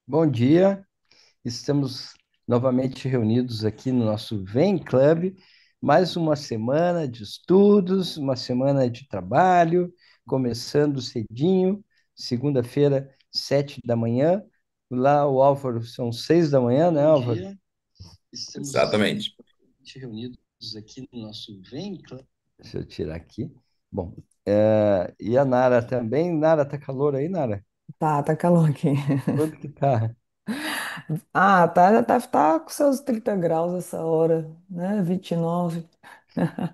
Bom dia, estamos novamente reunidos aqui no nosso Vem Club. Mais uma semana de estudos, uma semana de trabalho, começando cedinho, segunda-feira, 7 da manhã. Lá o Álvaro são 6 da manhã, né, Álvaro? Bom dia, estamos Exatamente. reunidos aqui no nosso Vem Club. Deixa eu tirar aqui. Bom, e a Nara também. Nara, tá calor aí, Nara? Tá calor aqui. Quanto que tá? Tá com seus 30 graus essa hora, né? 29.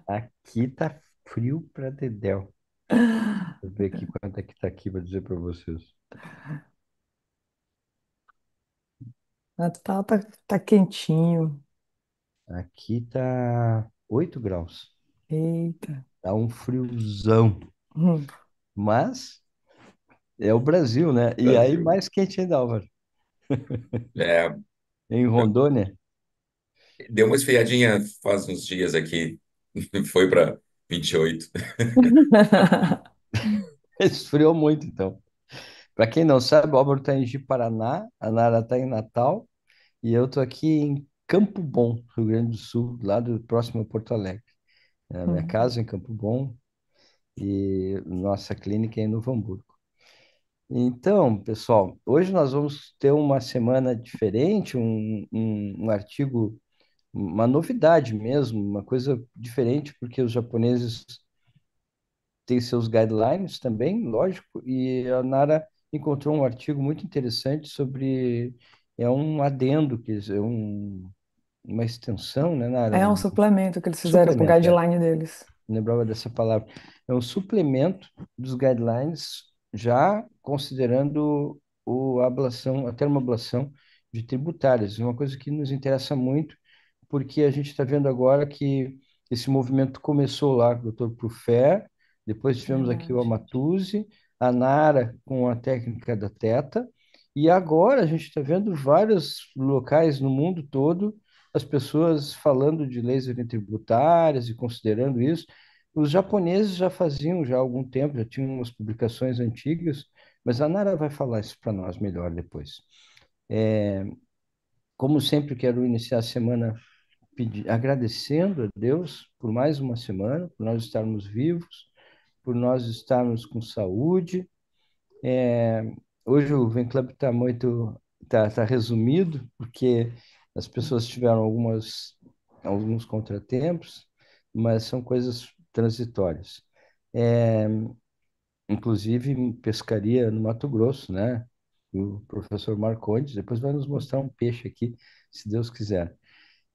Aqui tá frio pra dedéu. Deixa eu ver aqui quanto é que tá aqui para dizer para vocês. Tá quentinho. Aqui tá 8 graus. Eita. Tá um friozão. Hum. Mas é o Brasil, né? E aí Brasil. mais quente ainda, Álvaro. É, Em Rondônia, deu uma esfriadinha faz uns dias aqui, foi para 28. esfriou muito, então. Para quem não sabe, o Álvaro está em Ji-Paraná, a Nara está em Natal e eu tô aqui em Campo Bom, Rio Grande do Sul, lá do próximo a Porto Alegre. A minha Hum. casa é em Campo Bom e nossa clínica é em Novo Hamburgo. Então, pessoal, hoje nós vamos ter uma semana diferente, um artigo, uma novidade mesmo, uma coisa diferente, porque os japoneses têm seus guidelines também, lógico, e a Nara encontrou um artigo muito interessante sobre, é um adendo, uma extensão, né, Nara? É um suplemento que eles fizeram pro Suplemento, é. guideline deles. Lembrava dessa palavra. É um suplemento dos guidelines, já considerando a ablação, a termoablação de tributárias. É uma coisa que nos interessa muito, porque a gente está vendo agora que esse movimento começou lá com o Dr. Prufer, depois tivemos aqui o Verdade. Amatuzzi, a Nara com a técnica da Teta, e agora a gente está vendo vários locais no mundo todo as pessoas falando de leis tributárias e considerando isso. Os japoneses já faziam já há algum tempo, já tinham umas publicações antigas, mas a Nara vai falar isso para nós melhor depois. Como sempre, quero iniciar a semana agradecendo a Deus por mais uma semana, por nós estarmos vivos, por nós estarmos com saúde. Hoje o Vem Club está muito tá resumido, porque as pessoas tiveram alguns contratempos, mas são coisas transitórias. É, inclusive pescaria no Mato Grosso, né? O professor Marcondes depois vai nos mostrar um peixe aqui, se Deus quiser.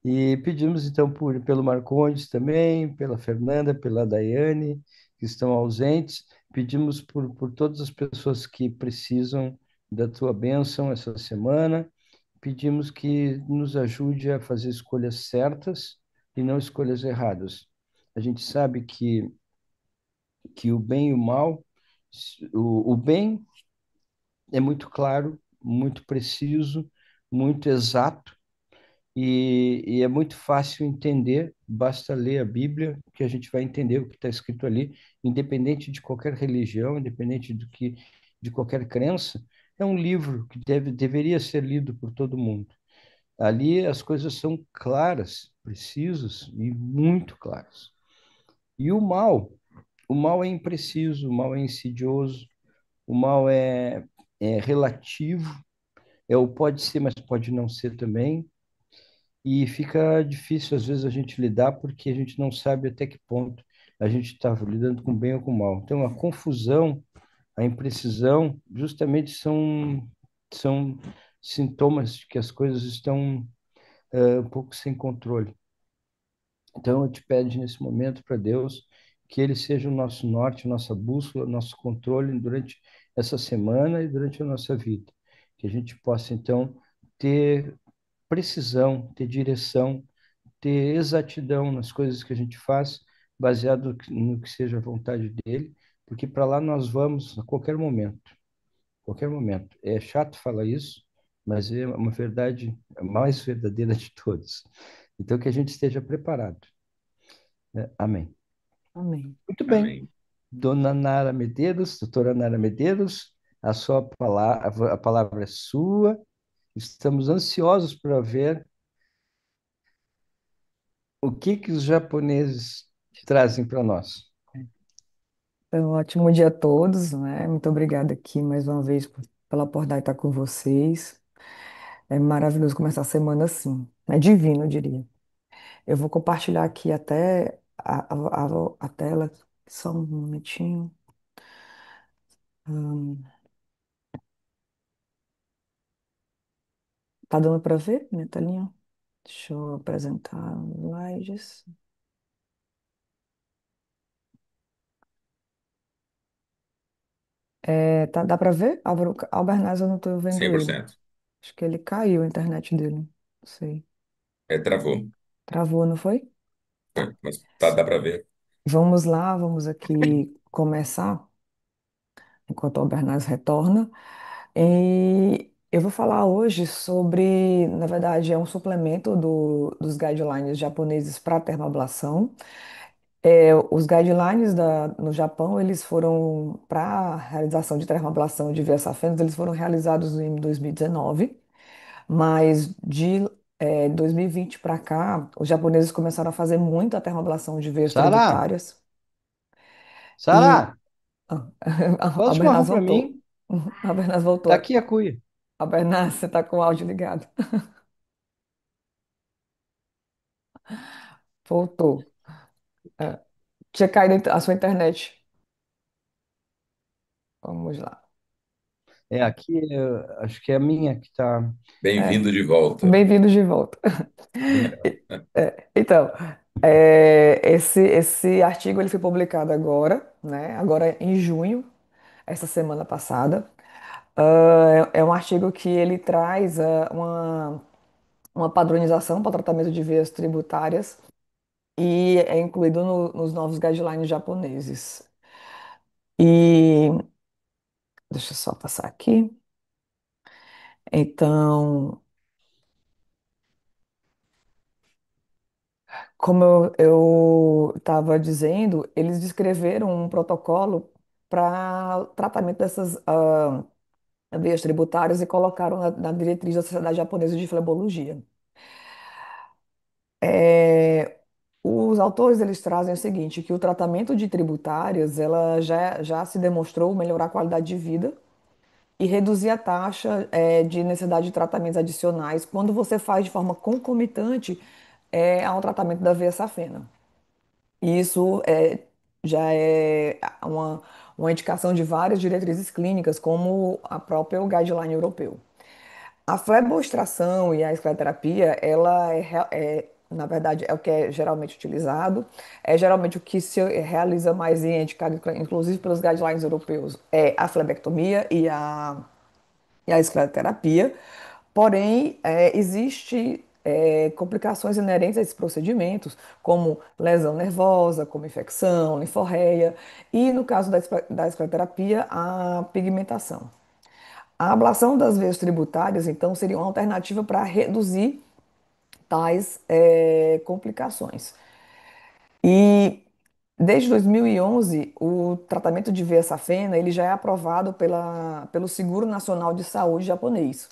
E pedimos então pelo Marcondes também, pela Fernanda, pela Daiane, que estão ausentes. Pedimos por todas as pessoas que precisam da tua bênção essa semana. Pedimos que nos ajude a fazer escolhas certas e não escolhas erradas. A gente sabe que o bem e o mal, o bem é muito claro, muito preciso, muito exato e é muito fácil entender, basta ler a Bíblia, que a gente vai entender o que está escrito ali, independente de qualquer religião, independente de qualquer crença, é um livro que deveria ser lido por todo mundo. Ali as coisas são claras, precisas e muito claras. E o mal é impreciso, o mal é insidioso, o mal é relativo, é o pode ser, mas pode não ser também. E fica difícil, às vezes, a gente lidar porque a gente não sabe até que ponto a gente está lidando com o bem ou com o mal. Então, a confusão, a imprecisão, justamente são sintomas de que as coisas estão um pouco sem controle. Então, eu te peço nesse momento para Deus que Ele seja o nosso norte, nossa bússola, nosso controle durante essa semana e durante a nossa vida. Que a gente possa, então, ter precisão, ter direção, ter exatidão nas coisas que a gente faz, baseado no que seja a vontade dele, porque para lá nós vamos a qualquer momento, qualquer momento. É chato falar isso, mas é uma verdade a mais verdadeira de todas. Então que a gente esteja preparado, né? Amém. Amém. Muito bem. Amém. Dona Nara Medeiros, doutora Nara Medeiros, a palavra é sua. Estamos ansiosos para ver o que os japoneses trazem para nós. Então, ótimo dia a todos, né? Muito obrigada aqui mais uma vez pela oportunidade de estar com vocês. É maravilhoso começar a semana assim. É divino, eu diria. Eu vou compartilhar aqui até a tela, só um momentinho. Hum, tá dando para ver minha telinha? Deixa eu apresentar slides. É, tá, dá para ver? Álvaro, Albernaz, eu não estou vendo cem por ele. cento Acho que ele caiu a internet dele. Não sei. É, travou. Travou, não foi? Tá. Mas tá, dá para ver. Vamos lá, vamos aqui começar, enquanto o Albernaz retorna. E eu vou falar hoje sobre, na verdade, é um suplemento dos guidelines japoneses para termoablação. Os guidelines no Japão, eles foram, para a realização de termoablação de vias safenas, eles foram realizados em 2019, mas de 2020 para cá, os japoneses começaram a fazer muita termoablação de veias Sara, tributárias. E Sara, ah, faz a um chimarrão Bernaz para voltou. mim. A Bernaz voltou. Tá aqui a cuia. A Bernaz, você está com o áudio ligado. Voltou. É, tinha caído a sua internet. Vamos lá. É aqui, acho que é a minha que está. É, Bem-vindo de volta. bem-vindos de volta. Então, esse artigo ele foi publicado agora, né? Agora em junho, essa semana passada. É um artigo que ele traz uma padronização para o tratamento de vias tributárias e é incluído nos novos guidelines japoneses. E deixa eu só passar aqui. Então, como eu estava dizendo, eles descreveram um protocolo para tratamento dessas veias tributárias e colocaram na diretriz da Sociedade Japonesa de Flebologia. É, os autores eles trazem o seguinte, que o tratamento de tributárias ela já se demonstrou melhorar a qualidade de vida e reduzir a taxa de necessidade de tratamentos adicionais quando você faz de forma concomitante ao tratamento da veia safena. E isso já é uma indicação de várias diretrizes clínicas, como a própria guideline europeu. A fleboextração e a escleroterapia, ela na verdade, é o que é geralmente utilizado, é geralmente o que se realiza mais e é indicado, inclusive pelos guidelines europeus, é a flebectomia e a escleroterapia. Porém, existe complicações inerentes a esses procedimentos, como lesão nervosa, como infecção, linforreia, e no caso da escleroterapia, a pigmentação. A ablação das veias tributárias, então, seria uma alternativa para reduzir tais complicações. E desde 2011, o tratamento de veia safena ele já é aprovado pelo Seguro Nacional de Saúde japonês.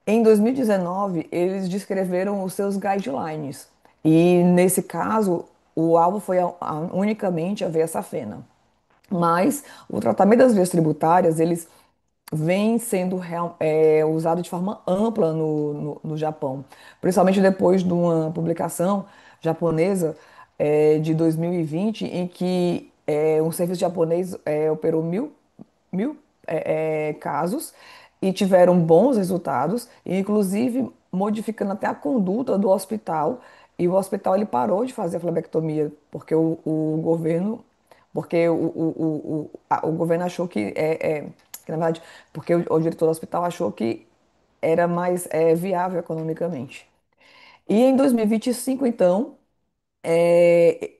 Em 2019, eles descreveram os seus guidelines. E nesse caso, o alvo foi unicamente a veia safena. Mas o tratamento das vias tributárias, eles vêm sendo usado de forma ampla no Japão. Principalmente depois de uma publicação japonesa de 2020, em que um serviço japonês operou mil casos e tiveram bons resultados, e inclusive modificando até a conduta do hospital. E o hospital ele parou de fazer a flebectomia porque o governo, porque o governo achou que, na verdade, porque o diretor do hospital achou que era mais viável economicamente. E em 2025, então, é,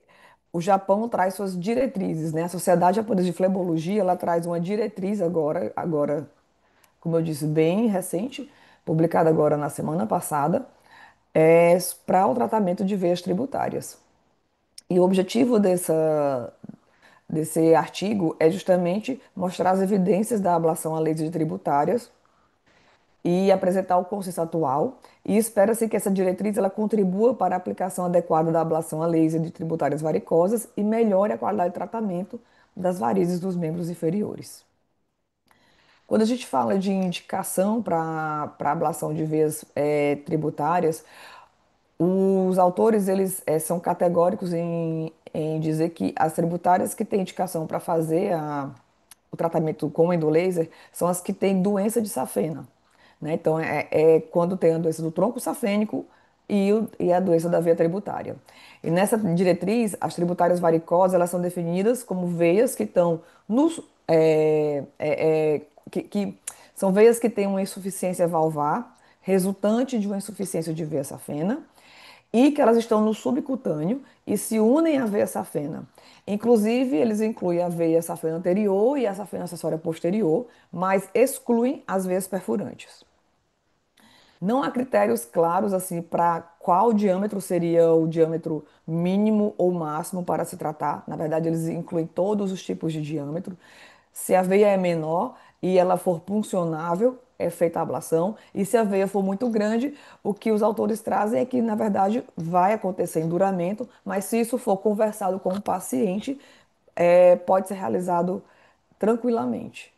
o Japão traz suas diretrizes, né? A Sociedade Japonesa de Flebologia, ela traz uma diretriz agora, como eu disse, bem recente, publicada agora na semana passada, para o tratamento de veias tributárias. E o objetivo desse artigo é justamente mostrar as evidências da ablação a leis tributárias e apresentar o consenso atual, e espera-se que essa diretriz ela contribua para a aplicação adequada da ablação a laser de tributárias varicosas e melhore a qualidade de tratamento das varizes dos membros inferiores. Quando a gente fala de indicação para ablação de veias tributárias, os autores eles são categóricos em dizer que as tributárias que têm indicação para fazer o tratamento com endolaser são as que têm doença de safena, né? Então é quando tem a doença do tronco safênico e a doença da veia tributária. E nessa diretriz, as tributárias varicosas elas são definidas como veias que estão nos que são veias que têm uma insuficiência valvar resultante de uma insuficiência de veia safena e que elas estão no subcutâneo e se unem à veia safena. Inclusive, eles incluem a veia safena anterior e a safena acessória posterior, mas excluem as veias perfurantes. Não há critérios claros assim para qual diâmetro seria o diâmetro mínimo ou máximo para se tratar. Na verdade, eles incluem todos os tipos de diâmetro. Se a veia é menor e ela for puncionável, é feita a ablação. E se a veia for muito grande, o que os autores trazem é que, na verdade, vai acontecer enduramento, mas se isso for conversado com o paciente, pode ser realizado tranquilamente.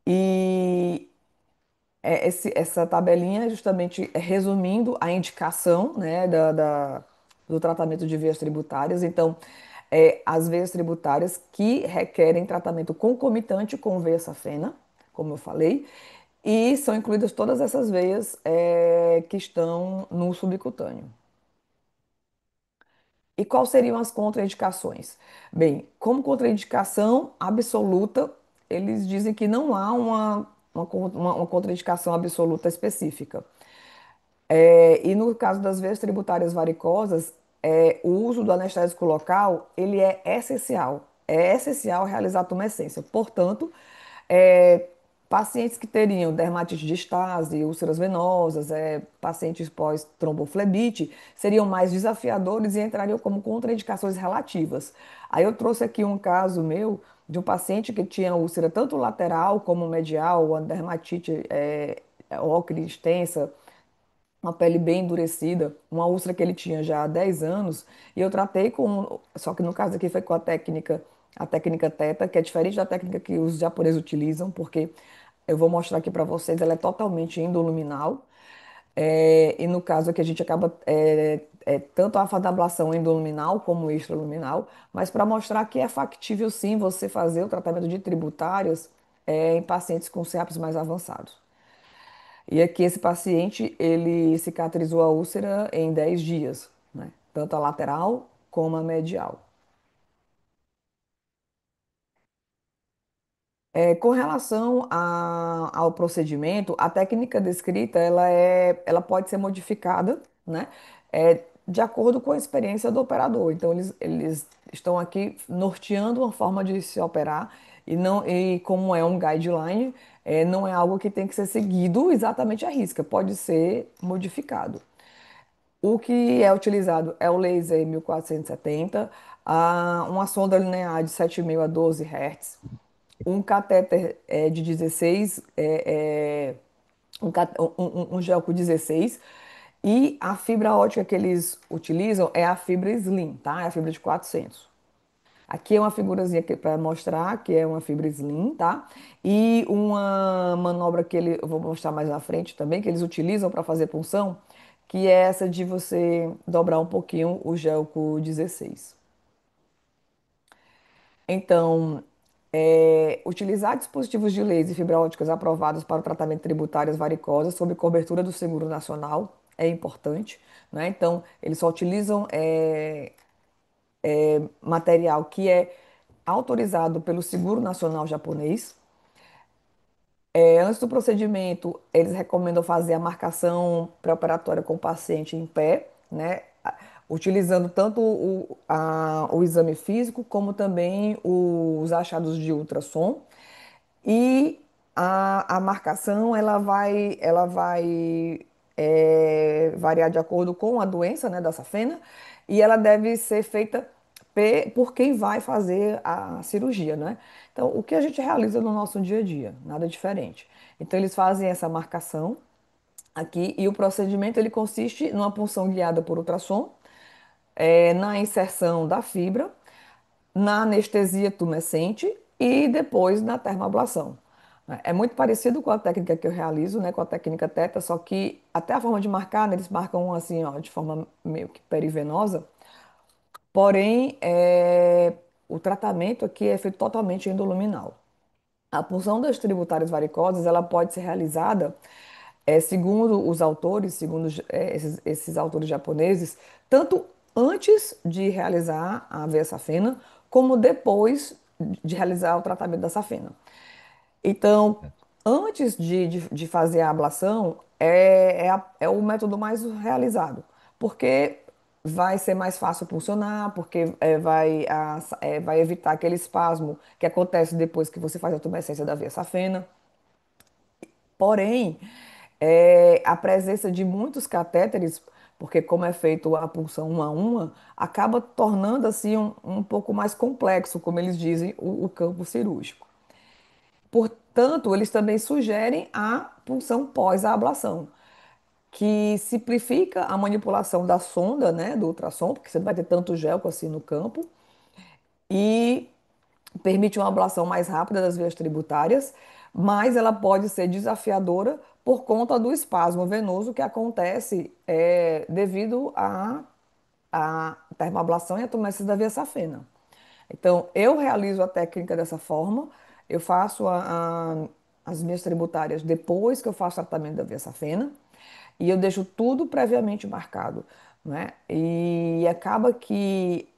E essa tabelinha é justamente resumindo a indicação, né, do tratamento de veias tributárias. Então, as veias tributárias que requerem tratamento concomitante com veia safena, como eu falei, e são incluídas todas essas veias que estão no subcutâneo. E quais seriam as contraindicações? Bem, como contraindicação absoluta, eles dizem que não há uma contraindicação absoluta específica. E no caso das veias tributárias varicosas, o uso do anestésico local, ele é essencial. É essencial realizar a tumescência. Portanto, é, pacientes que teriam dermatite de estase, úlceras venosas, pacientes pós-tromboflebite, seriam mais desafiadores e entrariam como contraindicações relativas. Aí eu trouxe aqui um caso meu de um paciente que tinha úlcera tanto lateral como medial, uma dermatite ocre extensa, uma pele bem endurecida, uma úlcera que ele tinha já há 10 anos, e eu tratei com, só que no caso aqui foi com a técnica Theta, que é diferente da técnica que os japoneses utilizam, porque eu vou mostrar aqui para vocês, ela é totalmente endoluminal, e no caso aqui a gente acaba tanto a ablação endoluminal como extraluminal, mas para mostrar que é factível sim você fazer o tratamento de tributárias em pacientes com CEAPs mais avançados. E aqui esse paciente, ele cicatrizou a úlcera em 10 dias, né? Tanto a lateral como a medial. Com relação ao procedimento, a técnica descrita, ela pode ser modificada, né? De acordo com a experiência do operador. Então, eles estão aqui norteando uma forma de se operar e, não, e como é um guideline, não é algo que tem que ser seguido exatamente à risca, pode ser modificado. O que é utilizado é o laser 1470, uma sonda linear de 7,5 a 12 Hz, um catéter de 16, um gel com 16, e a fibra ótica que eles utilizam é a fibra Slim, tá? É a fibra de 400. Aqui é uma figurazinha para mostrar que é uma fibra Slim, tá? E uma manobra que eu vou mostrar mais na frente também, que eles utilizam para fazer punção, que é essa de você dobrar um pouquinho o gel com 16. Então, utilizar dispositivos de laser e fibra óticas aprovados para o tratamento de tributárias varicosas sob cobertura do Seguro Nacional é importante, né? Então, eles só utilizam material que é autorizado pelo Seguro Nacional japonês. Antes do procedimento, eles recomendam fazer a marcação pré-operatória com o paciente em pé, né? Utilizando tanto o exame físico como também os achados de ultrassom. E a marcação ela vai variar de acordo com a doença, né, da safena, e ela deve ser feita por quem vai fazer a cirurgia, né? Então, o que a gente realiza no nosso dia a dia, nada diferente. Então, eles fazem essa marcação aqui e o procedimento ele consiste numa punção guiada por ultrassom, na inserção da fibra, na anestesia tumescente e depois na termoablação. É muito parecido com a técnica que eu realizo, né, com a técnica Teta, só que até a forma de marcar, né, eles marcam assim, ó, de forma meio que perivenosa. Porém, o tratamento aqui é feito totalmente endoluminal. A punção das tributárias varicosas, ela pode ser realizada, segundo os autores, segundo esses autores japoneses, tanto antes de realizar a veia safena, como depois de realizar o tratamento da safena. Então, antes de fazer a ablação, é o método mais realizado, porque vai ser mais fácil funcionar, porque vai evitar aquele espasmo que acontece depois que você faz a tumescência da veia safena. Porém, a presença de muitos catéteres, porque como é feito a punção uma a uma, acaba tornando assim um pouco mais complexo, como eles dizem, o campo cirúrgico. Portanto, eles também sugerem a punção pós-ablação, que simplifica a manipulação da sonda, né, do ultrassom, porque você não vai ter tanto gel assim no campo, e permite uma ablação mais rápida das veias tributárias, mas ela pode ser desafiadora por conta do espasmo venoso que acontece devido à termoablação e à tumescência da veia safena. Então, eu realizo a técnica dessa forma, eu faço as minhas tributárias depois que eu faço o tratamento da veia safena e eu deixo tudo previamente marcado, né? E acaba que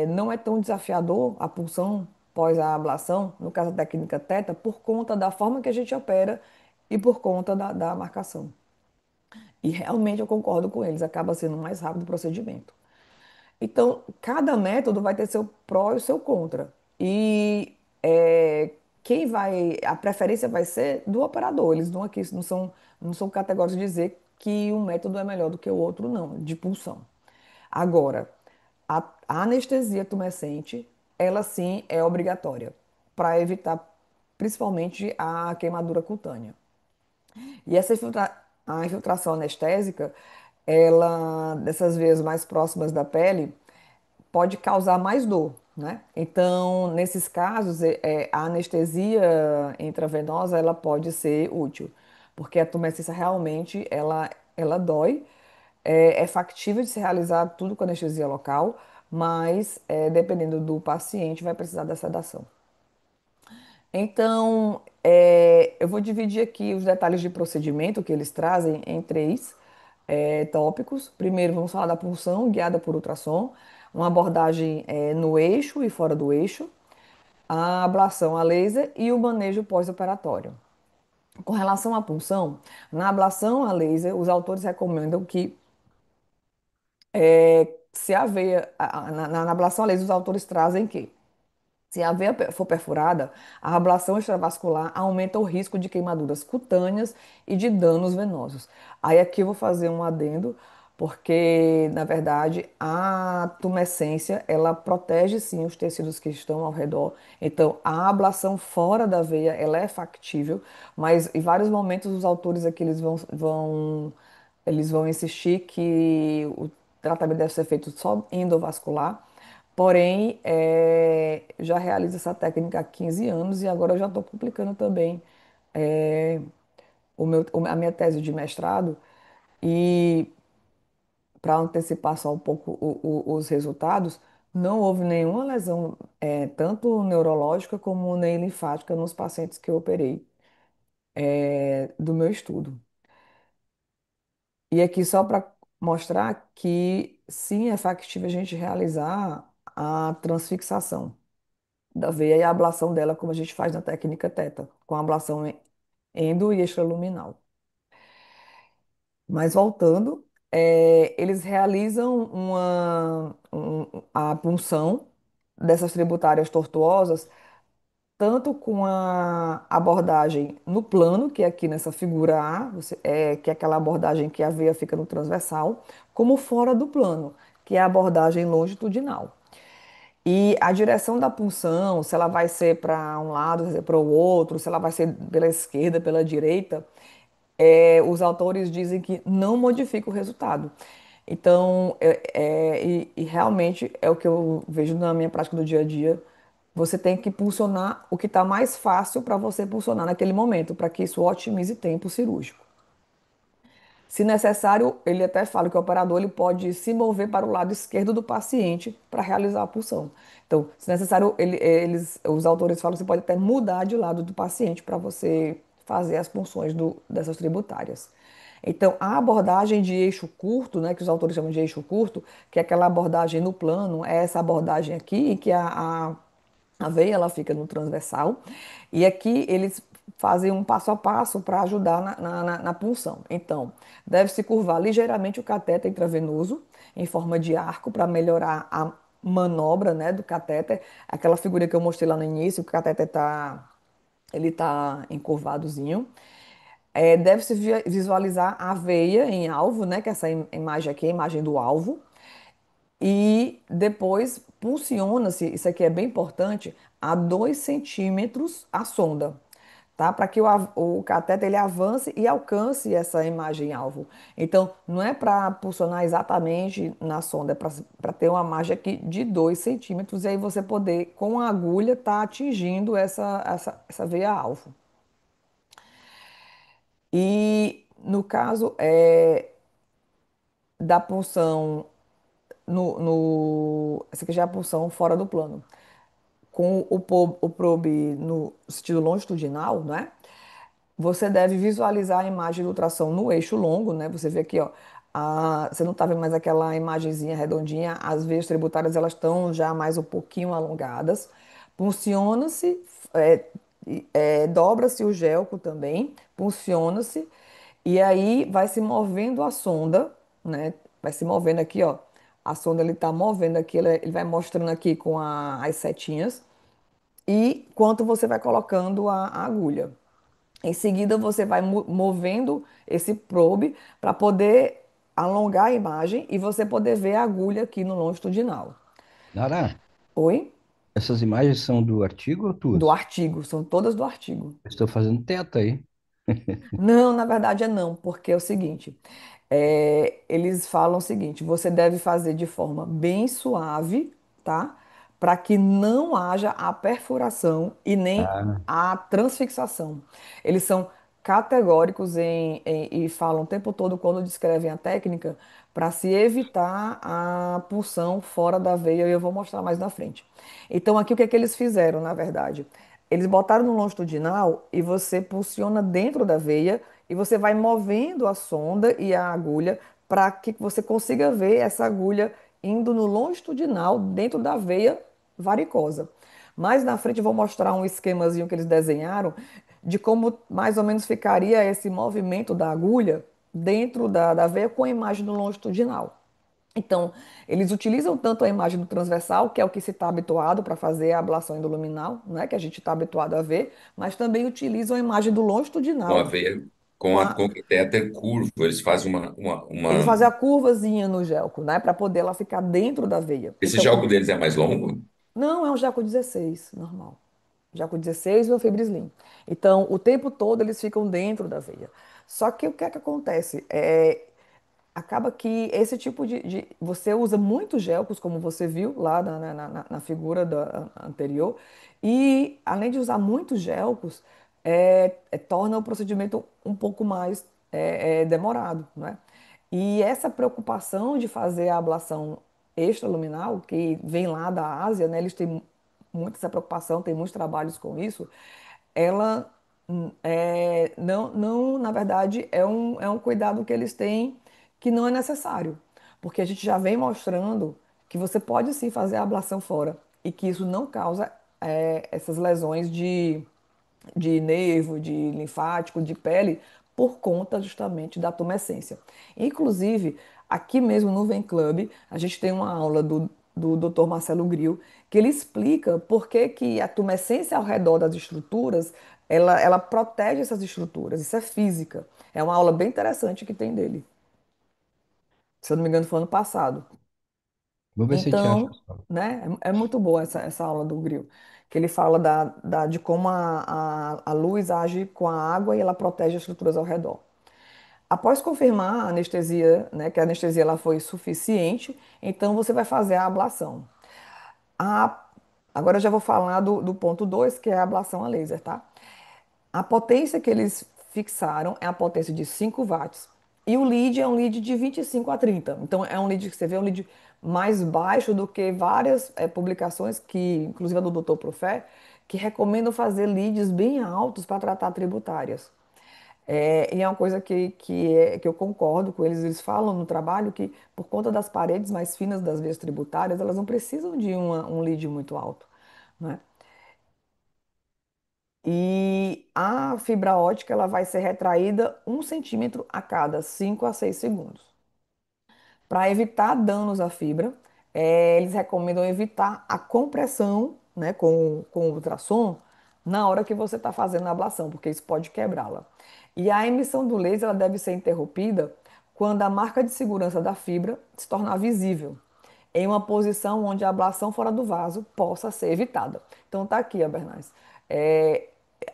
não é tão desafiador a punção pós a ablação, no caso da técnica Teta, por conta da forma que a gente opera e por conta da marcação. E realmente eu concordo com eles, acaba sendo mais rápido o procedimento. Então, cada método vai ter seu pró e o seu contra. E a preferência vai ser do operador. Eles não aqui não são categóricos de dizer que um método é melhor do que o outro, não, de punção. Agora, a anestesia tumescente, ela sim é obrigatória para evitar principalmente a queimadura cutânea. E a infiltração anestésica, ela, dessas veias mais próximas da pele, pode causar mais dor, né? Então, nesses casos, a anestesia intravenosa ela pode ser útil, porque a tumescência realmente ela dói, é factível de se realizar tudo com anestesia local, mas dependendo do paciente vai precisar da sedação. Então, eu vou dividir aqui os detalhes de procedimento que eles trazem em três tópicos. Primeiro, vamos falar da punção guiada por ultrassom, uma abordagem no eixo e fora do eixo, a ablação a laser e o manejo pós-operatório. Com relação à punção, na ablação a laser, os autores recomendam que se a veia, na ablação a laser, os autores trazem que se a veia for perfurada, a ablação extravascular aumenta o risco de queimaduras cutâneas e de danos venosos. Aí aqui eu vou fazer um adendo, porque, na verdade, a tumescência, ela protege sim os tecidos que estão ao redor. Então, a ablação fora da veia, ela é factível, mas em vários momentos os autores aqui eles vão insistir que o tratamento deve ser feito só endovascular. Porém, já realizo essa técnica há 15 anos e agora eu já estou publicando também é, a minha tese de mestrado. E para antecipar só um pouco os resultados, não houve nenhuma lesão, tanto neurológica como nem linfática, nos pacientes que eu operei, do meu estudo. E aqui só para mostrar que sim, é factível a gente realizar a transfixação da veia e a ablação dela, como a gente faz na técnica Teta, com a ablação endo e extraluminal. Mas voltando, eles realizam a punção dessas tributárias tortuosas, tanto com a abordagem no plano, que é aqui nessa figura A, que é aquela abordagem que a veia fica no transversal, como fora do plano, que é a abordagem longitudinal. E a direção da punção, se ela vai ser para um lado, se para o outro, se ela vai ser pela esquerda, pela direita, os autores dizem que não modifica o resultado. Então, e realmente é o que eu vejo na minha prática do dia a dia. Você tem que pulsionar o que está mais fácil para você pulsionar naquele momento, para que isso otimize tempo cirúrgico. Se necessário, ele até fala que o operador ele pode se mover para o lado esquerdo do paciente para realizar a punção. Então, se necessário, os autores falam que você pode até mudar de lado do paciente para você fazer as punções dessas tributárias. Então, a abordagem de eixo curto, né, que os autores chamam de eixo curto, que é aquela abordagem no plano, é essa abordagem aqui, em que a veia ela fica no transversal e aqui eles fazem um passo a passo para ajudar na punção. Então, deve-se curvar ligeiramente o catéter intravenoso em forma de arco para melhorar a manobra, né, do catéter. Aquela figura que eu mostrei lá no início, o catéter ele tá encurvadozinho. Deve-se visualizar a veia em alvo, né, que é essa imagem aqui é a imagem do alvo. E depois pulsiona-se, isso aqui é bem importante, a 2 centímetros a sonda, tá? Para que o cateter ele avance e alcance essa imagem-alvo. Então, não é para pulsionar exatamente na sonda, é para ter uma margem aqui de 2 centímetros e aí você poder, com a agulha, estar atingindo essa veia-alvo. E no caso da punção essa aqui já é a punção fora do plano. Com o probe no sentido longitudinal, né? Você deve visualizar a imagem de ultrassom no eixo longo, né? Você vê aqui, ó, você não está vendo mais aquela imagenzinha redondinha, as veias tributárias elas estão já mais um pouquinho alongadas. Funciona-se, é, dobra-se o gelco também, funciona-se, e aí vai se movendo a sonda, né? Vai se movendo aqui, ó. A sonda ele está movendo aqui, ele vai mostrando aqui com as setinhas e quanto você vai colocando a agulha. Em seguida, você vai movendo esse probe para poder alongar a imagem e você poder ver a agulha aqui no longitudinal. Nara, Oi? essas imagens são do artigo ou Do tuas? artigo, são todas do artigo. Eu estou fazendo teta aí. Não, na verdade é não, porque é o seguinte: eles falam o seguinte, você deve fazer de forma bem suave, tá? Para que não haja a perfuração e nem Ah, a transfixação. Eles são categóricos e falam o tempo todo quando descrevem a técnica para se evitar a punção fora da veia, e eu vou mostrar mais na frente. Então, aqui o que é que eles fizeram, na verdade? Eles botaram no longitudinal e você pulsiona dentro da veia e você vai movendo a sonda e a agulha para que você consiga ver essa agulha indo no longitudinal dentro da veia varicosa. Mais na frente eu vou mostrar um esquemazinho que eles desenharam de como mais ou menos ficaria esse movimento da agulha dentro da veia com a imagem do longitudinal. Então, eles utilizam tanto a imagem do transversal, que é o que se está habituado para fazer a ablação endoluminal, né, que a gente está habituado a ver, mas também utilizam a imagem do Com a longitudinal, veia, com com a, o catéter curvo, eles fazem eles fazem a curvazinha no gelco, né, para poder ela ficar dentro da veia. Esse Então, jogo deles é mais longo? não é um Jaco 16, normal. Jaco 16 e o Fibrislim. Então, o tempo todo eles ficam dentro da veia. Só que o que é que acontece? Acaba que esse tipo você usa muitos gelcos, como você viu lá na figura anterior, e além de usar muitos gelcos, torna o procedimento um pouco mais demorado, né? E essa preocupação de fazer a ablação extraluminal, que vem lá da Ásia, né? Eles têm muito essa preocupação, tem muitos trabalhos com isso, ela não, na verdade, é um cuidado que eles têm que não é necessário, porque a gente já vem mostrando que você pode sim fazer a ablação fora e que isso não causa essas lesões de nervo, de linfático, de pele, por conta justamente da tumescência. Inclusive, aqui mesmo no Vem Club, a gente tem uma aula do Dr. Marcelo Grill, que ele explica por que, que a tumescência ao redor das estruturas, ela protege essas estruturas. Isso é física. É uma aula bem interessante que tem dele. Se eu não me engano, foi ano passado. Vou ver se eu te acho. Então, né, é muito boa essa aula do grill, que ele fala de como a luz age com a água e ela protege as estruturas ao redor. Após confirmar a anestesia, né, que a anestesia ela foi suficiente, então você vai fazer a ablação. A- Agora eu já vou falar do ponto 2, que é a ablação a laser, tá? A potência que eles fixaram é a potência de 5 watts. E o lead é um lead de 25 a 30. Então é um lead que você vê, é um lead mais baixo do que várias publicações, que, inclusive a do Dr. Profé, que recomendam fazer leads bem altos para tratar tributárias. E é uma coisa que eu concordo com eles. Eles falam no trabalho que, por conta das paredes mais finas das veias tributárias, elas não precisam de um lead muito alto, né? E a fibra ótica ela vai ser retraída 1 centímetro a cada 5 a 6 segundos. Para evitar danos à fibra, eles recomendam evitar a compressão, né, com o ultrassom na hora que você está fazendo a ablação, porque isso pode quebrá-la. E a emissão do laser ela deve ser interrompida quando a marca de segurança da fibra se tornar visível, em uma posição onde a ablação fora do vaso possa ser evitada. Então tá aqui, Abernaz. É,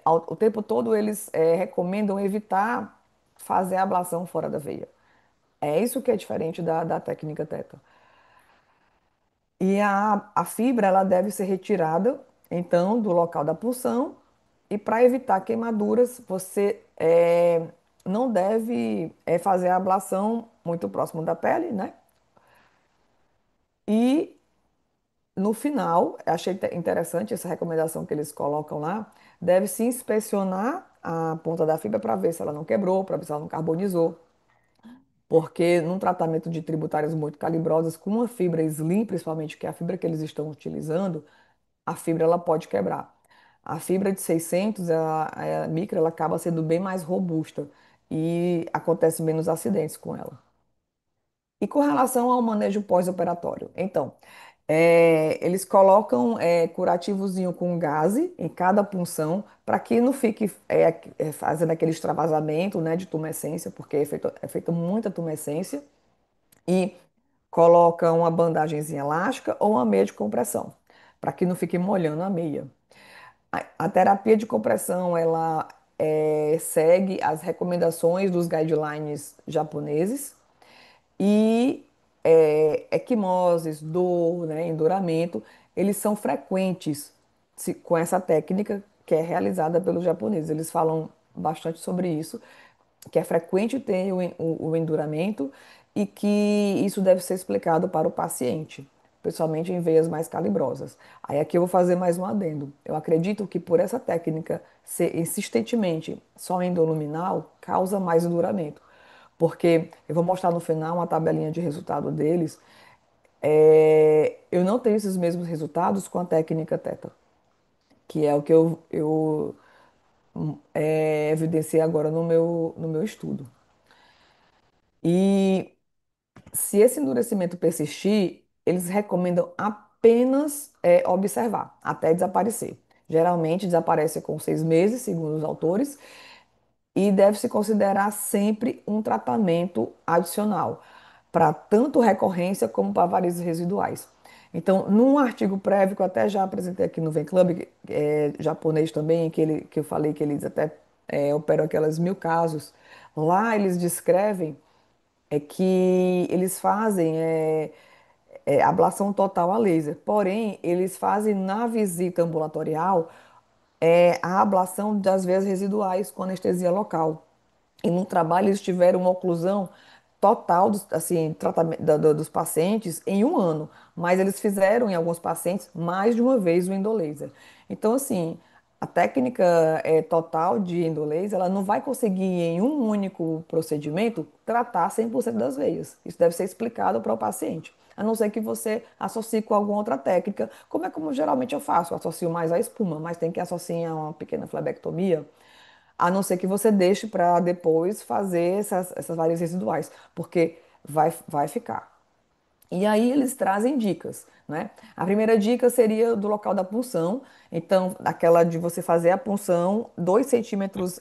o tempo todo eles recomendam evitar fazer a ablação fora da veia. É isso que é diferente da técnica Theta. E a fibra ela deve ser retirada, então, do local da punção. E para evitar queimaduras, você não deve fazer a ablação muito próximo da pele, né? E no final, achei interessante essa recomendação que eles colocam lá, deve-se inspecionar a ponta da fibra para ver se ela não quebrou, para ver se ela não carbonizou. Porque num tratamento de tributárias muito calibrosas, com uma fibra slim, principalmente, que é a fibra que eles estão utilizando, a fibra ela pode quebrar. A fibra de 600, a micra, ela acaba sendo bem mais robusta e acontece menos acidentes com ela. E com relação ao manejo pós-operatório, então, eles colocam curativozinho com gaze em cada punção para que não fique fazendo aquele extravasamento, né, de tumescência, porque é feita muita tumescência. E coloca uma bandagenzinha elástica ou uma meia de compressão, para que não fique molhando a meia. A terapia de compressão, ela segue as recomendações dos guidelines japoneses e equimoses, dor, né, enduramento, eles são frequentes com essa técnica que é realizada pelos japoneses. Eles falam bastante sobre isso, que é frequente ter o enduramento e que isso deve ser explicado para o paciente, principalmente em veias mais calibrosas. Aí aqui eu vou fazer mais um adendo. Eu acredito que por essa técnica ser insistentemente só endoluminal, causa mais enduramento. Porque eu vou mostrar no final uma tabelinha de resultado deles. Eu não tenho esses mesmos resultados com a técnica Theta, que é o que eu evidenciei agora no meu estudo. E se esse endurecimento persistir, eles recomendam apenas observar até desaparecer. Geralmente desaparece com 6 meses, segundo os autores, e deve-se considerar sempre um tratamento adicional para tanto recorrência como para varizes residuais. Então, num artigo prévio que eu até já apresentei aqui no Ven Club, japonês também, que eu falei que eles até operam aquelas 1.000 casos, lá eles descrevem que eles fazem ablação total a laser. Porém, eles fazem na visita ambulatorial a ablação das veias residuais com anestesia local. E no trabalho eles tiveram uma oclusão total dos, assim, tratamento, dos pacientes em um ano, mas eles fizeram em alguns pacientes mais de uma vez o endolaser. Então, assim, a técnica total de endolaser, ela não vai conseguir em um único procedimento tratar 100% das veias. Isso deve ser explicado para o paciente. A não ser que você associe com alguma outra técnica, como geralmente eu faço, eu associo mais à espuma, mas tem que associar a uma pequena flebectomia, a não ser que você deixe para depois fazer essas varizes residuais, porque vai ficar. E aí eles trazem dicas, né? A primeira dica seria do local da punção. Então, aquela de você fazer a punção 2 centímetros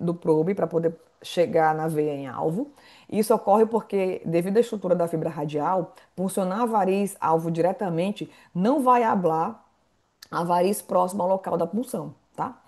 do probe para poder chegar na veia em alvo. Isso ocorre porque, devido à estrutura da fibra radial, puncionar a variz alvo diretamente não vai ablar a variz próxima ao local da punção, tá?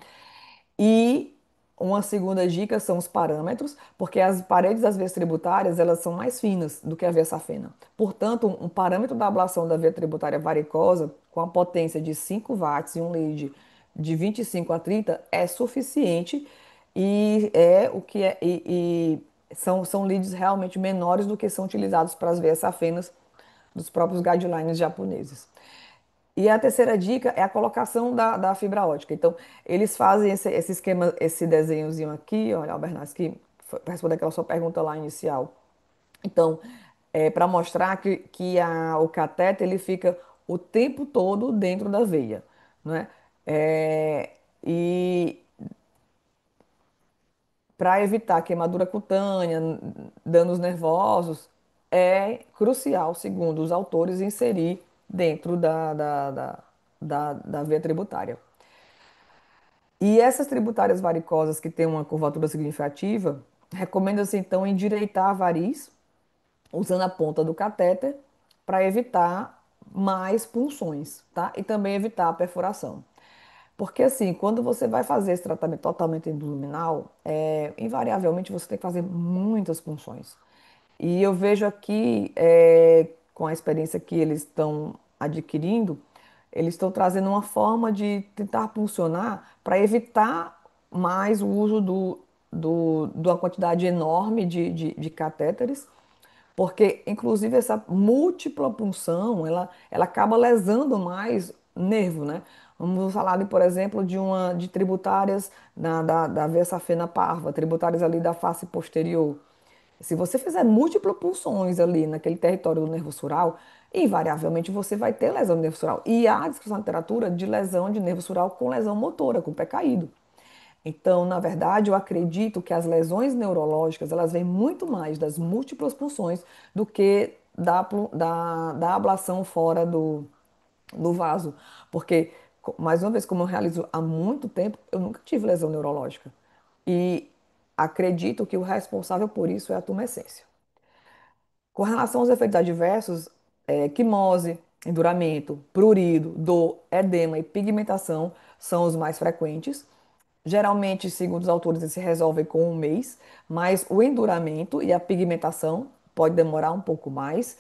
E uma segunda dica são os parâmetros, porque as paredes das veias tributárias elas são mais finas do que a veia safena. Portanto, um parâmetro da ablação da veia tributária varicosa com a potência de 5 watts e um lead de 25 a 30 é suficiente e é o que é são leads realmente menores do que são utilizados para as veias safenas dos próprios guidelines japoneses. E a terceira dica é a colocação da fibra ótica. Então, eles fazem esse esquema, esse desenhozinho aqui, olha, Albernaz, para responder aquela sua pergunta lá inicial. Então, é para mostrar o cateter ele fica o tempo todo dentro da veia, não é? E para evitar queimadura cutânea, danos nervosos, é crucial, segundo os autores, inserir dentro da veia tributária. E essas tributárias varicosas que têm uma curvatura significativa, recomenda-se então endireitar a variz usando a ponta do catéter para evitar mais punções, tá? E também evitar a perfuração. Porque assim, quando você vai fazer esse tratamento totalmente endoluminal, invariavelmente você tem que fazer muitas punções. E eu vejo aqui, com a experiência que eles estão adquirindo, eles estão trazendo uma forma de tentar funcionar para evitar mais o uso de uma quantidade enorme de catéteres, porque, inclusive, essa múltipla punção, ela acaba lesando mais nervo, né? Vamos falar, por exemplo, de tributárias da veia safena parva, tributárias ali da face posterior. Se você fizer múltiplas punções ali naquele território do nervo sural, invariavelmente você vai ter lesão de nervo sural. E há descrição na literatura de lesão de nervo sural com lesão motora, com o pé caído. Então, na verdade, eu acredito que as lesões neurológicas, elas vêm muito mais das múltiplas punções do que da ablação fora do vaso. Porque, mais uma vez, como eu realizo há muito tempo, eu nunca tive lesão neurológica. E acredito que o responsável por isso é a tumescência. Com relação aos efeitos adversos, quimose, enduramento, prurido, dor, edema e pigmentação são os mais frequentes. Geralmente, segundo os autores, eles se resolvem com um mês, mas o enduramento e a pigmentação pode demorar um pouco mais.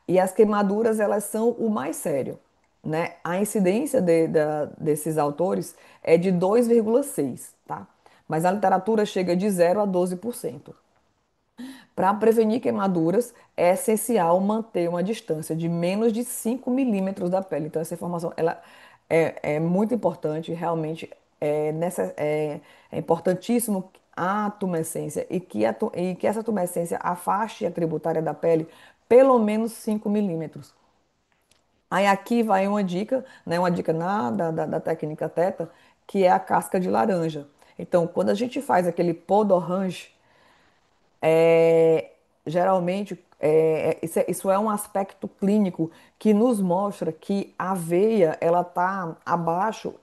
E as queimaduras, elas são o mais sério, né? A incidência desses autores é de 2,6, tá? Mas a literatura chega de 0 a 12%. Para prevenir queimaduras, é essencial manter uma distância de menos de 5 milímetros da pele. Então, essa informação ela é muito importante, realmente é importantíssimo a tumescência e que essa tumescência afaste a tributária da pele pelo menos 5 milímetros. Aí aqui vai uma dica, né, uma dica da técnica Teta, que é a casca de laranja. Então, quando a gente faz aquele pó d'orange, é, geralmente, isso é um aspecto clínico que nos mostra que a veia ela está abaixo,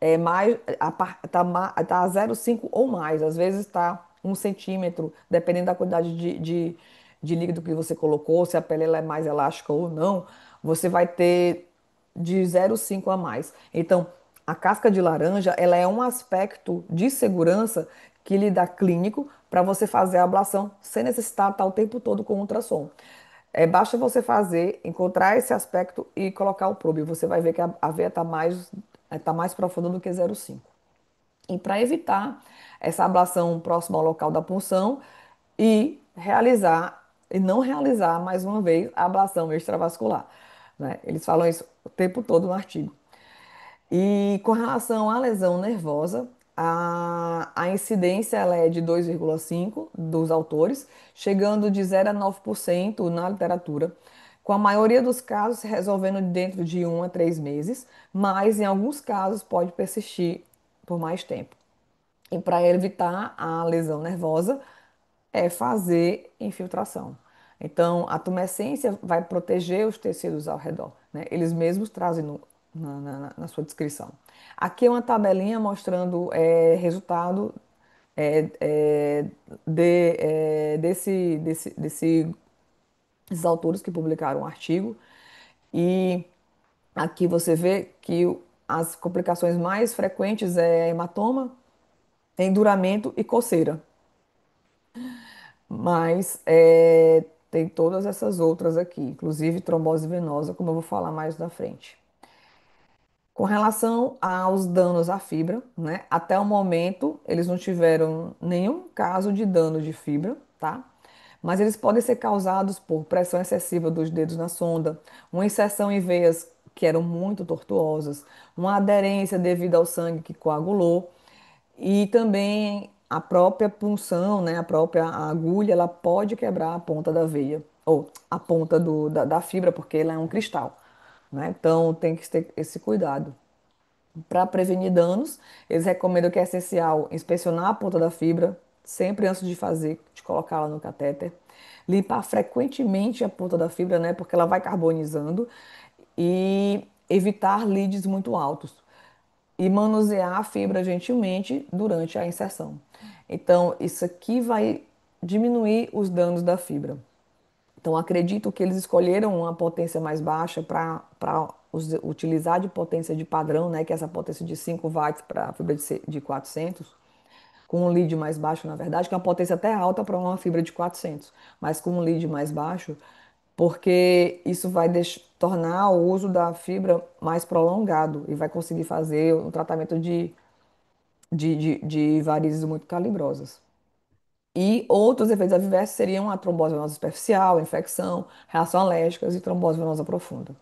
tá a 0,5 ou mais, às vezes está 1 centímetro, dependendo da quantidade de líquido que você colocou, se a pele ela é mais elástica ou não, você vai ter de 0,5 a mais. Então, a casca de laranja, ela é um aspecto de segurança que lhe dá clínico para você fazer a ablação sem necessitar estar o tempo todo com ultrassom. Basta você fazer, encontrar esse aspecto e colocar o probe. Você vai ver que a veia tá mais profunda do que 0,5. E para evitar essa ablação próxima ao local da punção e não realizar mais uma vez a ablação extravascular, né? Eles falam isso o tempo todo no artigo. E com relação à lesão nervosa, a incidência ela é de 2,5 dos autores, chegando de 0 a 9% na literatura, com a maioria dos casos se resolvendo dentro de 1 a 3 meses, mas em alguns casos pode persistir por mais tempo. E para evitar a lesão nervosa, é fazer infiltração. Então, a tumescência vai proteger os tecidos ao redor, né? Eles mesmos trazem na sua descrição. Aqui é uma tabelinha mostrando resultado é, é, desses autores que publicaram o artigo. E aqui você vê que as complicações mais frequentes é hematoma, enduramento e coceira. Mas tem todas essas outras aqui, inclusive trombose venosa, como eu vou falar mais na frente. Com relação aos danos à fibra, né? Até o momento, eles não tiveram nenhum caso de dano de fibra, tá? Mas eles podem ser causados por pressão excessiva dos dedos na sonda, uma inserção em veias que eram muito tortuosas, uma aderência devido ao sangue que coagulou e também a própria punção, né? A própria agulha, ela pode quebrar a ponta da veia ou a ponta da fibra, porque ela é um cristal, né? Então tem que ter esse cuidado. Para prevenir danos, eles recomendam que é essencial inspecionar a ponta da fibra, sempre antes de fazer, de colocá-la no catéter. Limpar frequentemente a ponta da fibra, né? Porque ela vai carbonizando. E evitar leads muito altos. E manusear a fibra gentilmente durante a inserção. Então, isso aqui vai diminuir os danos da fibra. Então, acredito que eles escolheram uma potência mais baixa para utilizar de potência de padrão, né, que é essa potência de 5 watts para a fibra de 400, com um lead mais baixo, na verdade, que é uma potência até alta para uma fibra de 400, mas com um lead mais baixo, porque isso vai tornar o uso da fibra mais prolongado e vai conseguir fazer o tratamento de varizes muito calibrosas. E outros efeitos adversos seriam a trombose venosa superficial, infecção, reação alérgicas e trombose venosa profunda.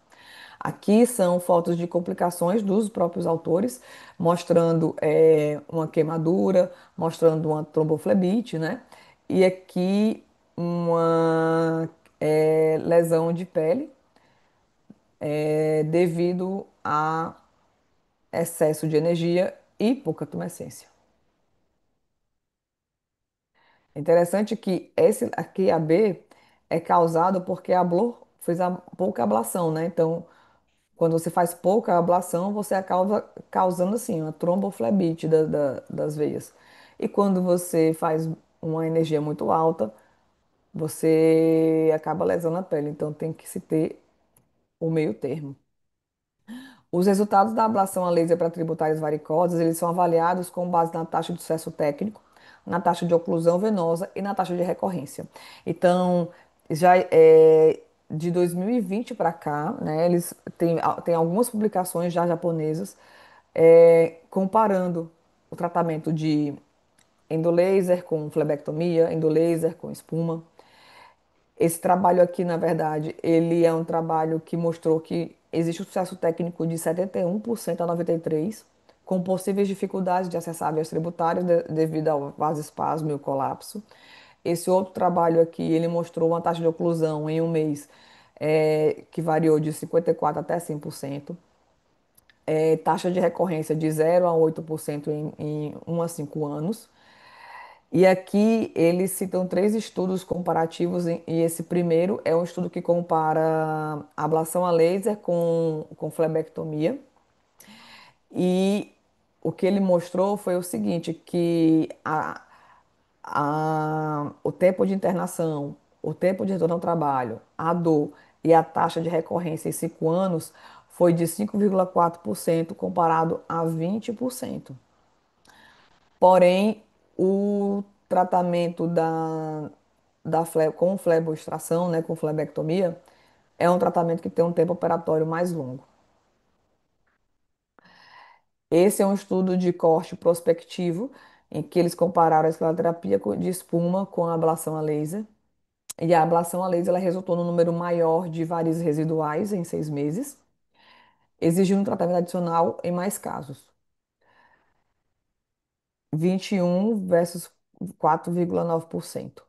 Aqui são fotos de complicações dos próprios autores, mostrando uma queimadura, mostrando uma tromboflebite, né? E aqui uma lesão de pele devido a excesso de energia e pouca tumescência. Interessante que esse aqui AB é causado porque a Blur fez a pouca ablação, né? Então, quando você faz pouca ablação, você acaba causando assim uma tromboflebite das veias. E quando você faz uma energia muito alta, você acaba lesando a pele. Então, tem que se ter o meio termo. Os resultados da ablação a laser para tributárias varicosas, eles são avaliados com base na taxa de sucesso técnico, na taxa de oclusão venosa e na taxa de recorrência. Então, já de 2020 para cá, né, eles têm algumas publicações já japonesas comparando o tratamento de endolaser com flebectomia, endolaser com espuma. Esse trabalho aqui, na verdade, ele é um trabalho que mostrou que existe um sucesso técnico de 71% a 93%, com possíveis dificuldades de acessar vias tributárias devido ao vasoespasmo e o colapso. Esse outro trabalho aqui, ele mostrou uma taxa de oclusão em um mês que variou de 54% até 100%, taxa de recorrência de 0 a 8% em 1 a 5 anos. E aqui eles citam três estudos comparativos, e esse primeiro é um estudo que compara ablação a laser com flebectomia. E o que ele mostrou foi o seguinte, que o tempo de internação, o tempo de retorno ao trabalho, a dor e a taxa de recorrência em 5 anos foi de 5,4% comparado a 20%. Porém, o tratamento com fleboextração, né, com flebectomia, é um tratamento que tem um tempo operatório mais longo. Esse é um estudo de corte prospectivo, em que eles compararam a escleroterapia de espuma com a ablação a laser. E a ablação a laser ela resultou no número maior de varizes residuais em 6 meses, exigindo um tratamento adicional em mais casos. 21 versus 4,9%.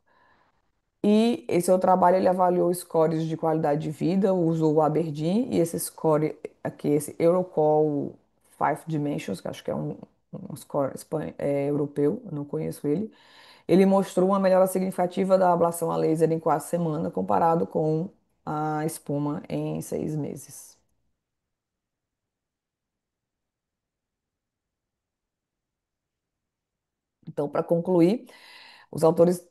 E esse outro trabalho ele avaliou scores de qualidade de vida, usou o Aberdeen e esse score aqui, esse Eurocall Five Dimensions, que acho que é um score europeu, eu não conheço ele. Ele mostrou uma melhora significativa da ablação a laser em 4 semanas, comparado com a espuma em 6 meses. Então, para concluir, os autores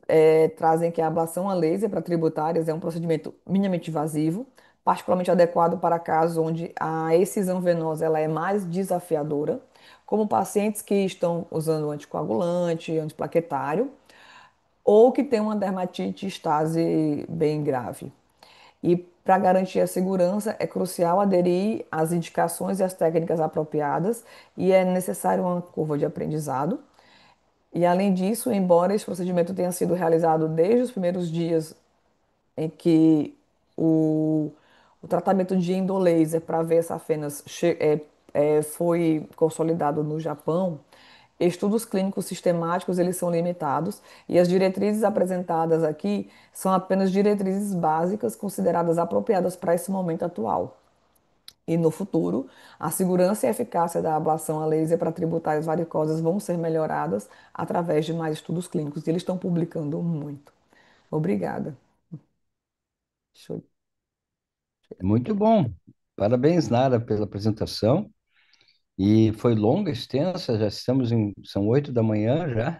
trazem que a ablação a laser para tributárias é um procedimento minimamente invasivo, particularmente adequado para casos onde a excisão venosa ela é mais desafiadora, como pacientes que estão usando anticoagulante, antiplaquetário, ou que têm uma dermatite estase bem grave. E para garantir a segurança, é crucial aderir às indicações e às técnicas apropriadas, e é necessário uma curva de aprendizado. E além disso, embora esse procedimento tenha sido realizado desde os primeiros dias em que o, o tratamento de endolaser para ver safenas foi consolidado no Japão, estudos clínicos sistemáticos eles são limitados e as diretrizes apresentadas aqui são apenas diretrizes básicas consideradas apropriadas para esse momento atual. E no futuro, a segurança e a eficácia da ablação a laser para tributárias varicosas vão ser melhoradas através de mais estudos clínicos. E eles estão publicando muito. Obrigada. Show. Muito bom. Parabéns, Nara, pela apresentação. E foi longa, extensa, já estamos são 8 da manhã já.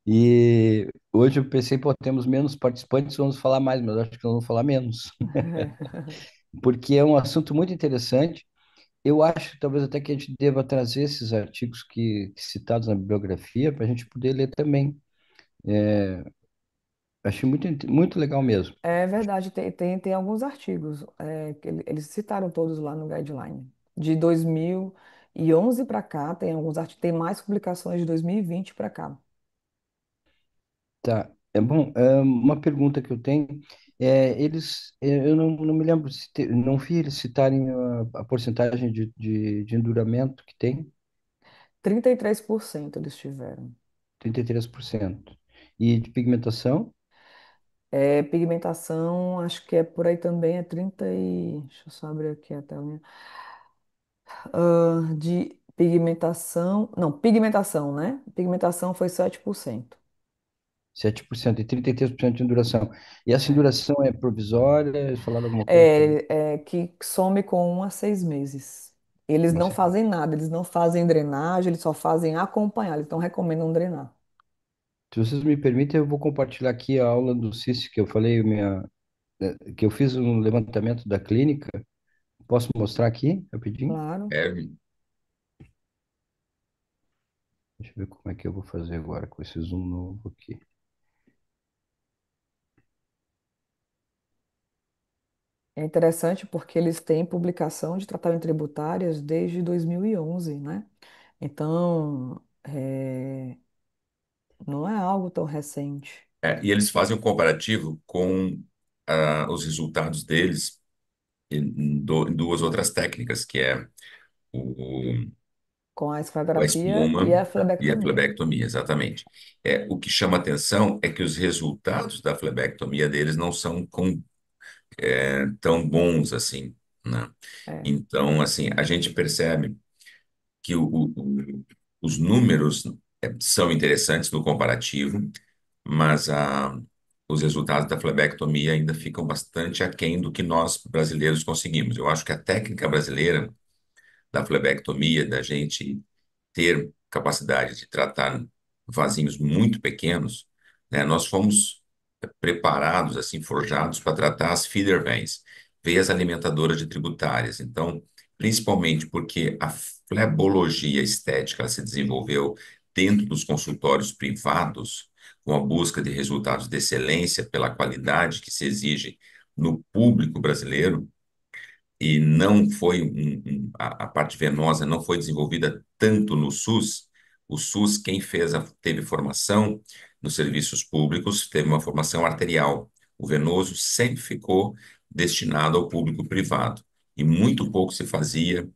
E hoje eu pensei, pô, temos menos participantes, vamos falar mais, mas eu acho que nós vamos falar menos, porque é um assunto muito interessante. Eu acho, talvez até que a gente deva trazer esses artigos que citados na bibliografia para a gente poder ler também. Achei muito legal mesmo. É verdade, tem alguns artigos que eles citaram todos lá no guideline. De 2011 para cá, tem alguns artigos, tem mais publicações de 2020 para cá. Tá. É bom, uma pergunta que eu tenho eu não me lembro, não vi eles citarem a porcentagem de enduramento que tem, 33% eles tiveram. 33%. E de pigmentação, Pigmentação, acho que é por aí também, é 30 e... Deixa eu só abrir aqui a telinha. De pigmentação... Não, pigmentação, né? Pigmentação foi 7%. 7% e 33% de enduração. E essa É. enduração é provisória? Eles falaram alguma coisa sobre Que some com 1 a 6 meses. Eles uma não sequência? fazem nada, eles não fazem drenagem, eles só fazem acompanhar, eles não recomendam drenar. Se vocês me permitem, eu vou compartilhar aqui a aula do CIS que eu falei, que eu fiz um levantamento da clínica. Posso mostrar aqui, rapidinho? Claro. É, Deixa eu ver como é que eu vou fazer agora com esse zoom novo aqui. É interessante porque eles têm publicação de tratamento tributárias desde 2011, né? Então, não é algo tão recente. e eles fazem um comparativo com os resultados deles em duas outras técnicas, que é o, Com a a esfregografia e espuma a e a flebectomia. flebectomia, exatamente. O que chama atenção é que os resultados da flebectomia deles não são tão bons assim, né? É. Então, assim, a gente percebe que os números são interessantes no comparativo, mas os resultados da flebectomia ainda ficam bastante aquém do que nós brasileiros conseguimos. Eu acho que a técnica brasileira da flebectomia, da gente ter capacidade de tratar vasinhos muito pequenos, né, nós fomos preparados, assim, forjados para tratar as feeder veins, veias alimentadoras de tributárias. Então, principalmente porque a flebologia estética ela se desenvolveu dentro dos consultórios privados, com a busca de resultados de excelência pela qualidade que se exige no público brasileiro, e não foi a parte venosa não foi desenvolvida tanto no SUS. O SUS, quem fez teve formação nos serviços públicos, teve uma formação arterial. O venoso sempre ficou destinado ao público privado e muito pouco se fazia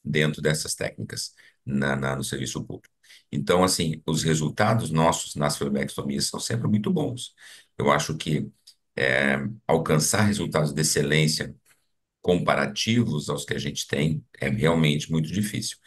dentro dessas técnicas no serviço público. Então, assim, os resultados nossos nas flebectomias são sempre muito bons. Eu acho que alcançar resultados de excelência comparativos aos que a gente tem, é realmente muito difícil.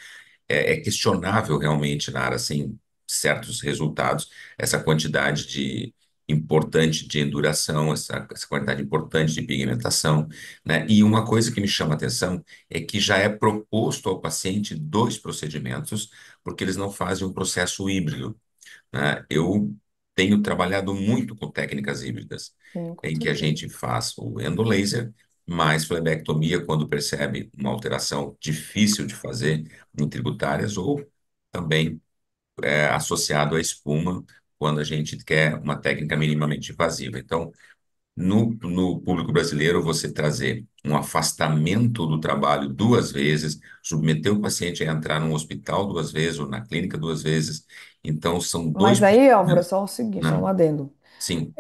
É questionável realmente, Nara, assim, certos resultados, essa quantidade importante de enduração, essa quantidade importante de pigmentação, né? E uma coisa que me chama a atenção é que já é proposto ao paciente dois procedimentos, porque eles não fazem um processo híbrido. né? Eu tenho trabalhado muito com técnicas híbridas, Sim, com em que a certeza. gente faz o endolaser mais flebectomia quando percebe uma alteração difícil de fazer em tributárias ou também associado à espuma quando a gente quer uma técnica minimamente invasiva. Então, no público brasileiro, você trazer um afastamento do trabalho duas vezes, submeter o paciente a entrar num hospital duas vezes ou na clínica duas vezes. Então, são dois Mas aí, Álvaro, é procedimentos, só o seguinte, só um né? adendo. Sim.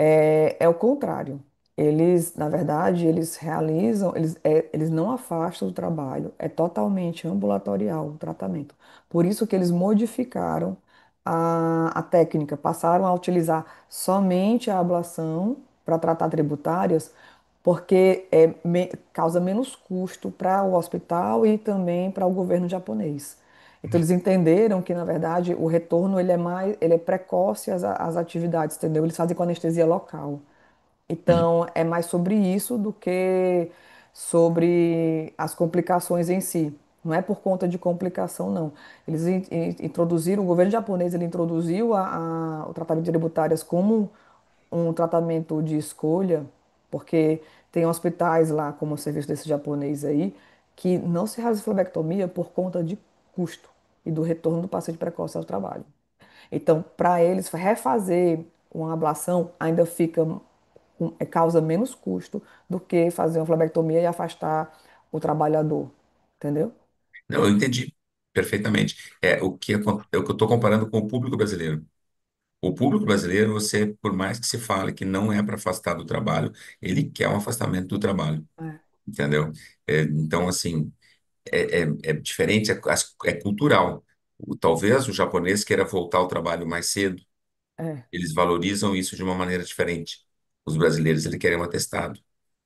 É o contrário. Eles, na verdade, eles realizam, eles não afastam o trabalho, é totalmente ambulatorial o tratamento. Por isso que eles modificaram a técnica, passaram a utilizar somente a ablação para tratar tributárias, porque causa menos custo para o hospital e também para o governo japonês. Então eles entenderam que, na verdade, o retorno ele é precoce às atividades, entendeu? Eles fazem com anestesia local. Uhum. Então, é mais sobre isso do que sobre as complicações em si. Não é por conta de complicação, não. Eles introduziram, o governo japonês ele introduziu o tratamento de tributárias como um tratamento de escolha, porque tem hospitais lá, como o serviço desse japonês aí, que não se realiza flebectomia por conta de custo e do retorno do paciente precoce ao trabalho. Então, para eles, refazer uma ablação ainda fica causa menos custo do que fazer uma flebectomia e afastar o trabalhador, entendeu? Não, eu entendi perfeitamente. É o que eu estou comparando com o público brasileiro. O público brasileiro, você, por mais que se fale que não é para afastar do trabalho, ele quer um afastamento do trabalho, É, entendeu? Então, assim, é diferente, é cultural. Talvez o japonês queira voltar ao trabalho mais cedo. é, Eles valorizam isso de uma maneira diferente. Os brasileiros, eles querem um atestado,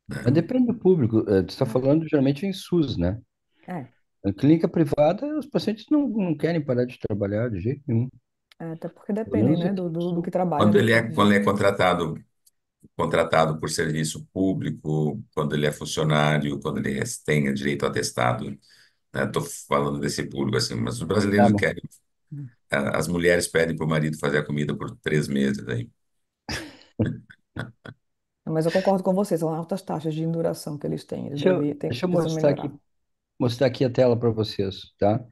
né? Mas depende do público. Tu está falando geralmente em SUS, né? é, Na clínica privada, os pacientes não querem parar de trabalhar de jeito nenhum. até porque Pelo dependem, menos né, aqui no do que Sul. trabalha, né? Quando ele é contratado por serviço público, quando ele é funcionário, quando ele tem direito a atestado, né? Estou falando desse público assim, mas os Ah, brasileiros mas querem. As mulheres pedem para o marido fazer a comida por 3 meses aí. Mas eu concordo com você, são altas taxas de induração que eles têm, deixa eu precisam melhorar. mostrar aqui a tela para vocês, tá?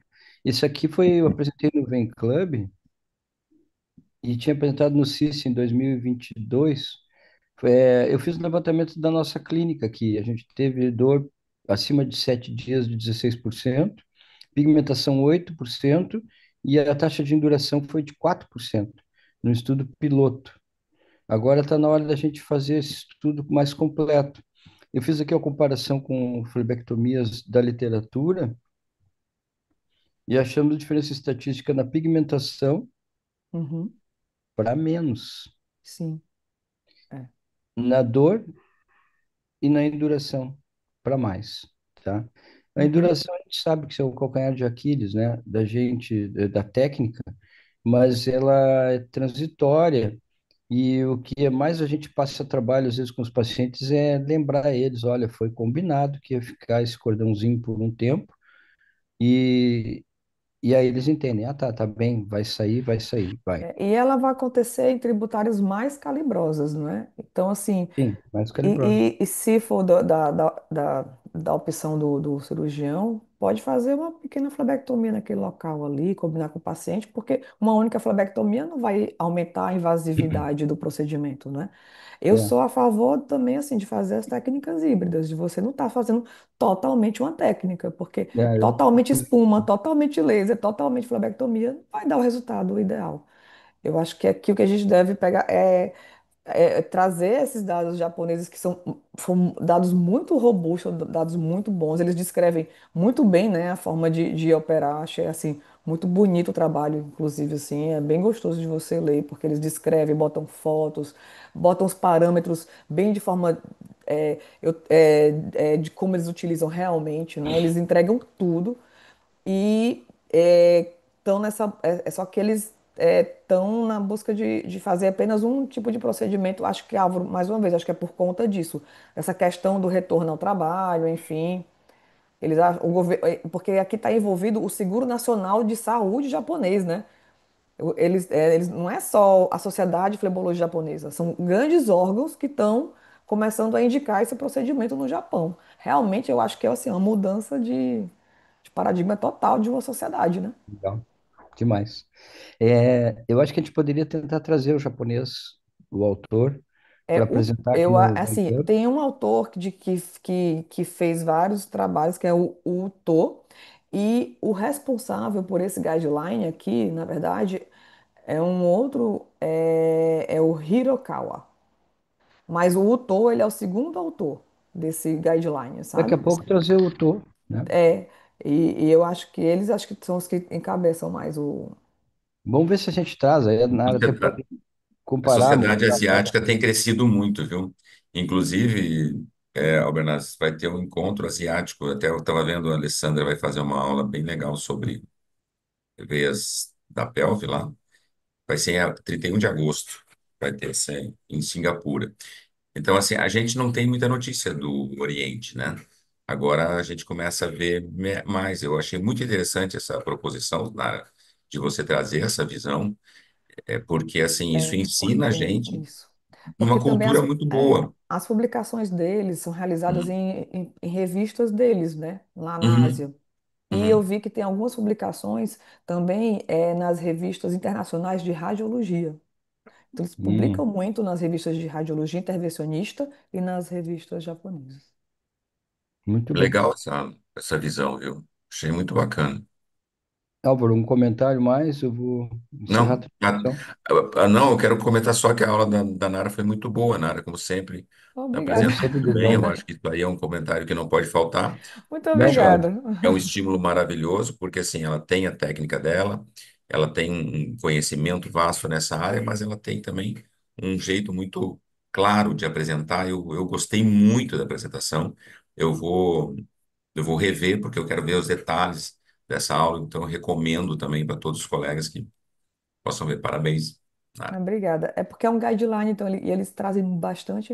Isso aqui eu apresentei no Vem Club e tinha apresentado no CIS em 2022. Eu fiz um levantamento da nossa clínica aqui. A gente teve dor acima de 7 dias de 16%, pigmentação 8% e a taxa de induração foi de 4% no estudo piloto. Agora está na hora da gente fazer esse estudo mais completo. Eu fiz aqui a comparação com flebectomias da literatura e achamos diferença estatística na pigmentação Uhum, para menos, sim, é. na dor e na enduração para mais, tá? A Uhum. enduração a gente sabe que isso é o calcanhar de Aquiles, né, da gente, da técnica, mas ela é transitória e o que mais a gente passa trabalho às vezes com os pacientes é lembrar eles, olha, foi combinado que ia ficar esse cordãozinho por um tempo e, e aí eles entendem, ah, tá bem, vai sair, vai. E ela vai acontecer em tributárias mais calibrosas, não é? Então, assim, Sim, mais calibrado. e se for da opção do cirurgião, pode fazer uma pequena flebectomia naquele local ali, combinar com o paciente, porque uma única flebectomia não vai aumentar a invasividade do procedimento, né? Eu É, sou a favor também, assim, de fazer as técnicas híbridas, de você não estar fazendo totalmente uma técnica, porque eu totalmente espuma, totalmente laser, totalmente flebectomia, não vai dar o resultado ideal. Eu acho que aqui o que a gente deve pegar é trazer esses dados japoneses que são dados muito robustos, dados muito bons. Eles descrevem muito bem, né, a forma de operar. Achei assim muito bonito o trabalho, inclusive assim, é bem gostoso de você ler, porque eles descrevem, botam fotos, botam os parâmetros bem de forma de como eles utilizam realmente, né? Eles entregam tudo e estão nessa. Só que eles estão na busca de fazer apenas um tipo de procedimento. Acho que, Álvaro, mais uma vez, acho que é por conta disso. Essa questão do retorno ao trabalho, enfim. O governo, porque aqui está envolvido o Seguro Nacional de Saúde japonês, né? Eles não é só a Sociedade de Flebologia Japonesa, são grandes órgãos que estão começando a indicar esse procedimento no Japão. Realmente, eu acho que é assim, uma mudança de paradigma total de uma sociedade, né? Legal. Demais. Eu acho que a gente poderia tentar trazer o japonês, o autor, para apresentar aqui no Assim, Heitor. tem um autor que fez vários trabalhos, que é o To, e o responsável por esse guideline aqui, na verdade, é um outro, é o Hirokawa. Mas o Uto, ele é o segundo autor desse guideline, Daqui a sabe? pouco trazer o autor, né? É, e eu acho que eles acho que são os que encabeçam mais o. Vamos ver se a gente traz. Aí a Nara até pode A comparar, sociedade mostrar. asiática tem crescido muito, viu? Inclusive, Albernaz, vai ter um encontro asiático. Até eu estava vendo, a Alessandra vai fazer uma aula bem legal sobre veias da pelve lá. Vai ser em 31 de agosto. Vai ter essa em Singapura. Então, assim, a gente não tem muita notícia do Oriente, né? Agora a gente começa a ver mais. Eu achei muito interessante essa proposição, Nara, de você trazer essa visão, porque, assim, isso ensina a Tem gente isso. Porque numa também cultura muito boa. as publicações deles são realizadas Uhum, em revistas deles, né? Lá na uhum, Ásia. E eu uhum. vi que tem algumas publicações também nas revistas internacionais de radiologia. Então, eles publicam Hum, muito nas revistas de radiologia intervencionista e nas revistas japonesas. muito bem. Legal essa visão, viu? Achei muito bacana. Álvaro, um comentário mais? Eu vou encerrar a Não, transmissão. não, eu quero comentar só que a aula da Nara foi muito boa. Nara, como sempre, Obrigada. Como apresentou sempre, muito diz bem. Eu Álvaro. acho que isso aí é um comentário que não pode faltar. Muito Não Acho que ela pode. obrigada. é um estímulo maravilhoso, porque assim, ela tem a técnica dela, ela tem um conhecimento vasto nessa área, mas ela tem também um jeito muito claro de apresentar. Eu gostei muito da apresentação. Eu vou, eu vou rever, porque eu quero ver os detalhes dessa aula, então eu recomendo também para todos os colegas que possam ver. Parabéns, Nara. Obrigada. É porque é um guideline, então, e eles trazem bastante